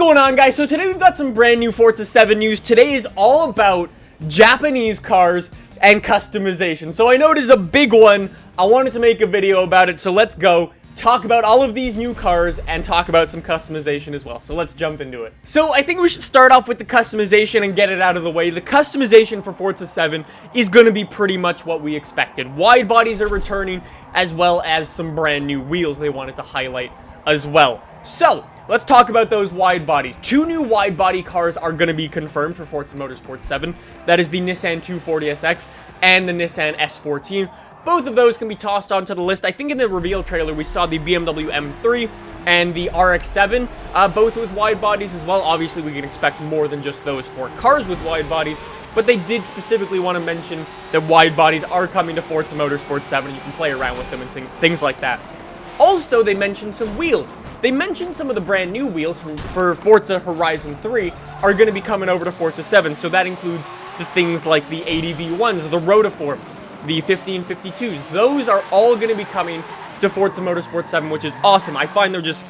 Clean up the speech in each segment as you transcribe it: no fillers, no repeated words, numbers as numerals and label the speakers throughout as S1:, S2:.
S1: going on, guys? So today we've got some brand new Forza 7 news. Today is all about Japanese cars and customization. So I know it is a big one. I wanted to make a video about it, so let's go talk about all of these new cars and talk about some customization as well. So let's jump into it. So I think we should start off with the customization and get it out of the way. The customization for Forza 7 is going to be pretty much what we expected. Wide bodies are returning, as well as some brand new wheels they wanted to highlight as well. So let's talk about those wide bodies. Two new wide body cars are going to be confirmed for Forza Motorsport 7. That is the Nissan 240SX and the Nissan S14. Both of those can be tossed onto the list. I think in the reveal trailer we saw the BMW M3 and the RX-7, both with wide bodies as well. Obviously we can expect more than just those four cars with wide bodies, but they did specifically want to mention that wide bodies are coming to Forza Motorsport 7. You can play around with them and things like that. Also, they mentioned some wheels. They mentioned some of the brand new wheels for Forza Horizon 3 are going to be coming over to Forza 7. So that includes the things like the 80V1s, the Rotiforms, the 1552s. Those are all going to be coming to Forza Motorsport 7, which is awesome. I find they're just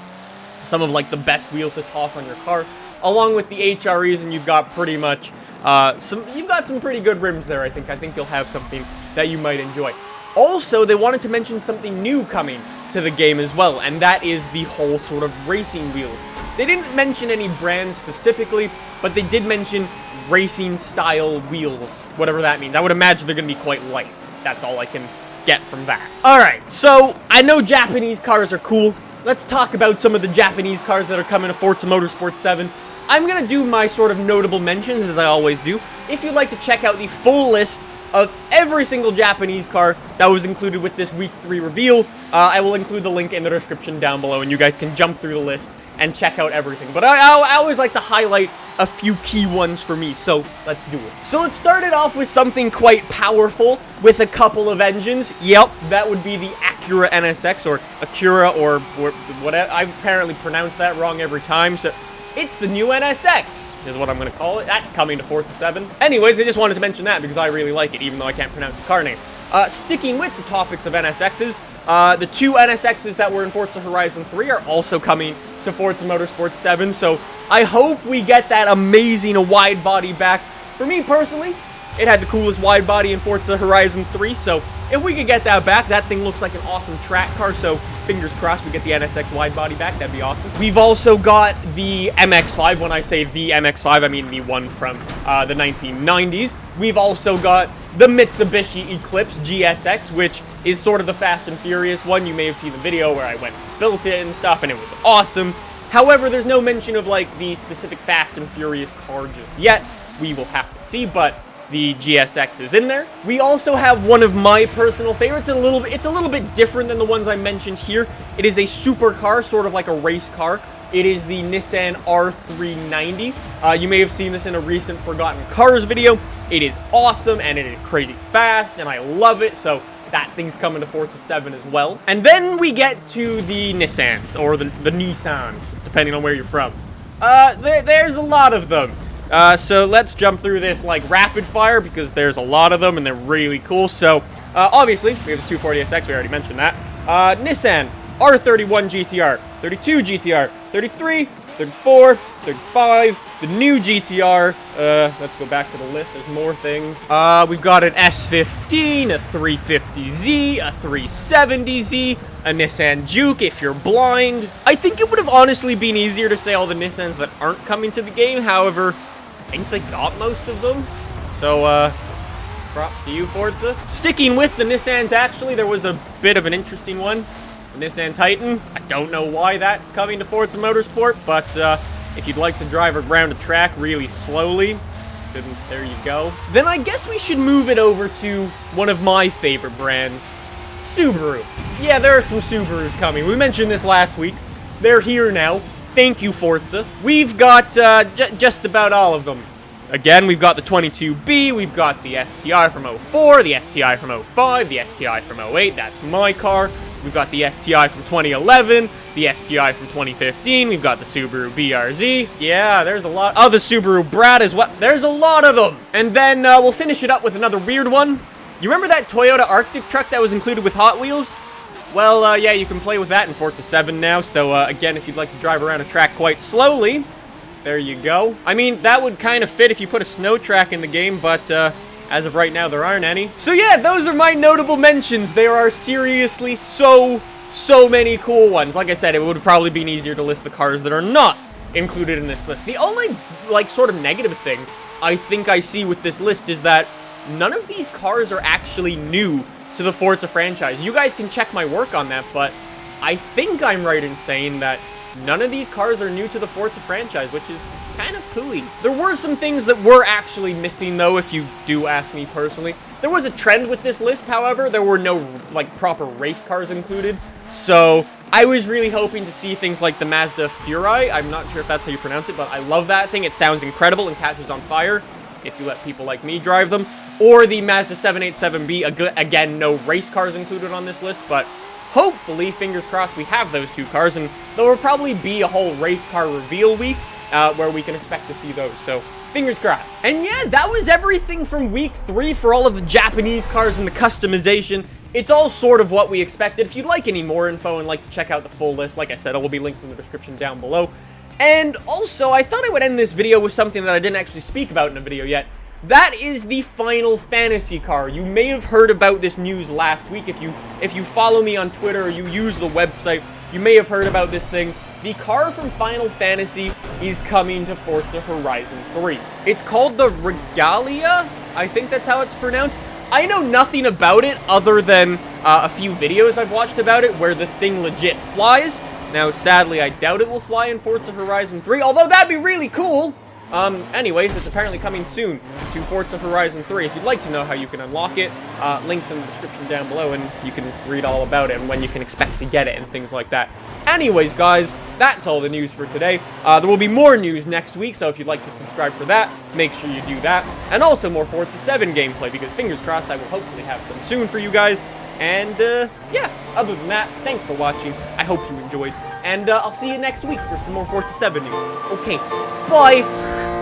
S1: some of like the best wheels to toss on your car, along with the HREs, and you've got pretty much some pretty good rims there. I think you'll have something that you might enjoy. Also, they wanted to mention something new coming to the game as well, and that is the whole sort of racing wheels. They didn't mention any brands specifically, but they did mention racing style wheels, whatever that means. I would imagine they're going to be quite light. That's all I can get from that. Alright, so I know Japanese cars are cool. Let's talk about some of the Japanese cars that are coming to Forza Motorsport 7. I'm going to do my sort of notable mentions, as I always do. If you'd like to check out the full list of every single Japanese car that was included with this Week 3 reveal, I will include the link in the description down below, and you guys can jump through the list and check out everything. But I always like to highlight a few key ones for me, so let's do it. So let's start it off with something quite powerful with a couple of engines. Yep, that would be the Acura Nsx, or Acura, or whatever. I apparently pronounce that wrong every time, so it's the new Nsx, is what I'm going to call it. That's coming to Forza 7. Anyways, I just wanted to mention that because I really like it, even though I can't pronounce the car name. Sticking with the topics of NSXs, the two NSXs that were in Forza Horizon 3 are also coming to Forza Motorsport 7, so I hope we get that amazing wide body back. For me personally, it had the coolest wide body in Forza Horizon 3, so if we could get that back, that thing looks like an awesome track car, so fingers crossed we get the NSX wide body back. That'd be awesome. We've also got the MX-5. When I say the MX-5, I mean the one from the 1990s. We've also got the Mitsubishi Eclipse GSX, which is sort of the Fast and Furious one. You may have seen the video where I went and built it and stuff, and it was awesome. However, there's no mention of like the specific Fast and Furious car just yet. We will have to see, but the GSX is in there. We also have one of my personal favorites. It's a little bit different than the ones I mentioned here. It is a supercar, sort of like a race car. It is the Nissan R390. You may have seen this in a recent Forgotten Cars video. It is awesome, and it is crazy fast, and I love it, so that thing's coming to Forza 7 as well. And then we get to the Nissans, or the Nissans, depending on where you're from. There's a lot of them. So let's jump through this like rapid fire, because there's a lot of them and they're really cool. So obviously we have the 240SX, we already mentioned that. Nissan R31 GTR, 32 GTR, 33, 34, 35, the new GTR. Let's go back to the list, there's more things. We've got an S15, a 350Z, a 370Z, a Nissan Juke if you're blind. I think it would have honestly been easier to say all the Nissans that aren't coming to the game. However, I think they got most of them. So, props to you, Forza. Sticking with the Nissans, actually, there was a bit of an interesting one. The Nissan Titan. I don't know why that's coming to Forza Motorsport, but if you'd like to drive around a track really slowly, then there you go. Then I guess we should move it over to one of my favorite brands, Subaru. Yeah, there are some Subarus coming. We mentioned this last week. They're here now. Thank you, Forza. We've got just about all of them. Again, we've got the 22B, we've got the STI from 04, the STI from 05, the STI from 08, that's my car. We've got the STI from 2011, the STI from 2015, we've got the Subaru BRZ. Yeah, there's a lot. Oh, the Subaru Brat as well. There's a lot of them. And then we'll finish it up with another weird one. You remember that Toyota Arctic truck that was included with Hot Wheels? Well, yeah, you can play with that in Forza 7 now. So, again, if you'd like to drive around a track quite slowly, There you go. I mean, that would kind of fit if you put a snow track in the game, but as of right now, there aren't any. So yeah, those are my notable mentions. There are seriously so many cool ones. Like I said, it would have probably been easier to list the cars that are not included in this list. The only, like, sort of negative thing I think I see with this list is that none of these cars are actually new to the Forza franchise. You guys can check my work on that, but I think I'm right in saying that none of these cars are new to the Forza franchise, which is kind of pooey. There were some things that were actually missing, though, if you do ask me personally. There was a trend with this list, however. There were no, like, proper race cars included, so I was really hoping to see things like the Mazda Furai. I'm not sure if that's how you pronounce it, but I love that thing. It sounds incredible and catches on fire if you let people like me drive them. Or the Mazda 787B. Again, no race cars included on this list, but hopefully, fingers crossed, we have those two cars, and there will probably be a whole race car reveal week where we can expect to see those, so fingers crossed. And yeah, that was everything from week 3 for all of the Japanese cars and the customization. It's all sort of what we expected. If you'd like any more info and like to check out the full list, like I said, it will be linked in the description down below. And also, I thought I would end this video with something that I didn't actually speak about in a video yet. That is the Final Fantasy car. You may have heard about this news last week. If you follow me on Twitter or you use the website, you may have heard about this thing. The car from Final Fantasy is coming to Forza Horizon 3. It's called the Regalia. I think that's how it's pronounced. I know nothing about it other than a few videos I've watched about it where the thing legit flies. Now, sadly, I doubt it will fly in Forza Horizon 3, although that'd be really cool. Anyways, it's apparently coming soon to Forza Horizon 3. If you'd like to know how you can unlock it, links in the description down below, and you can read all about it and when you can expect to get it and things like that. Anyways, guys, that's all the news for today. There will be more news next week, so if you'd like to subscribe for that, make sure you do that. And also more Forza 7 gameplay, because fingers crossed I will hopefully have some soon for you guys. And, yeah, other than that, thanks for watching. I hope you enjoyed. And I'll see you next week for some more Forza 7 news. Okay, bye!